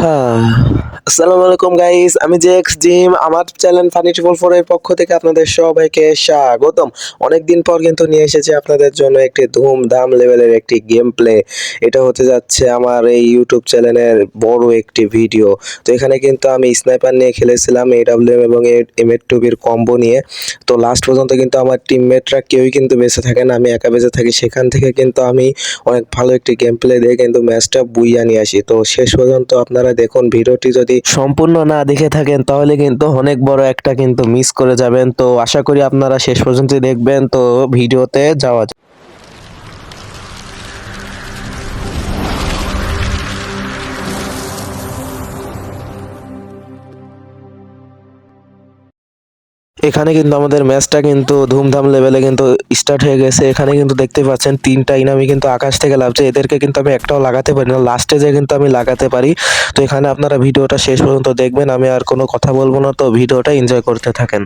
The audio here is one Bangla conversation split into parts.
হ্যাঁ, আসসালামু আলাইকুম গাইস, আমি জেক্স জিম। আমার চ্যানেল ফানি ট্রিপল ফোর এর পক্ষ থেকে আপনাদের সবাইকে স্বাগতম। অনেকদিন পর কিন্তু নিয়ে এসেছি আপনাদের জন্য একটি ধুমধাম লেভেলের একটি গেম প্লে। এটা হতে যাচ্ছে আমার এই ইউটিউব চ্যানেলের বড় একটি ভিডিও। তো এখানে কিন্তু আমি স্নাইপার নিয়ে খেলেছিলাম, এডব্লিউএম এবং এম82বির কম্বো নিয়ে। তো লাস্ট পর্যন্ত কিন্তু আমার টিমমেটরা কেউই কিন্তু বেঁচে থাকে না, আমি একা বেঁচে থাকি। সেখান থেকে কিন্তু আমি অনেক ভালো একটি গেম প্লে দিয়ে কিন্তু ম্যাচটা বুইয়া নিয়ে আসি। তো শেষ পর্যন্ত আপনারা দেখুন, ভিডিওটি যদি সম্পূর্ণ না দেখে থাকেন তাহলে কিন্তু অনেক বড় একটা কিন্তু মিস করে যাবেন। তো আশা করি আপনারা শেষ পর্যন্ত দেখবেন। তো ভিডিওতে যাওয়া যাক। এখানে কিন্তু আমাদের ম্যাচটা কিন্তু ধুমধাম লেভেলে কিন্তু স্টার্ট হয়ে গেছে। এখানে কিন্তু দেখতে পাচ্ছেন 3টা ইনামি কিন্তু আকাশ থেকে লাফছে। এদেরকে কিন্তু আমি একটাও লাগাতে পারি না, লাস্টে যে কিন্তু আমি লাগাতে পারি। তো এখানে আপনারা ভিডিওটা শেষ পর্যন্ত দেখবেন, আমি আর কোনো কথা বলবো না। তো ভিডিওটা এনজয় করতে থাকেন।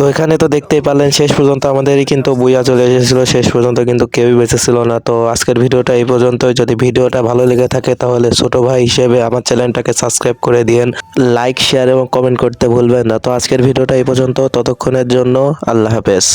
তো এখানে তো দেখতেই পারলেন, শেষ পর্যন্ত আমাদেরই কিন্তু বুইয়া চলে এসেছিল। শেষ পর্যন্ত কিন্তু কেউই বেঁচে ছিল না। তো আজকের ভিডিওটা এই পর্যন্তই। যদি ভিডিওটা ভালো লেগে থাকে তাহলে ছোট ভাই হিসেবে আমার চ্যানেলটাকে সাবস্ক্রাইব করে দিয়েন, লাইক শেয়ার এবং কমেন্ট করতে ভুলবেন না। তো আজকের ভিডিওটা এই পর্যন্ত, ততক্ষণের জন্য আল্লাহ হাফেজ।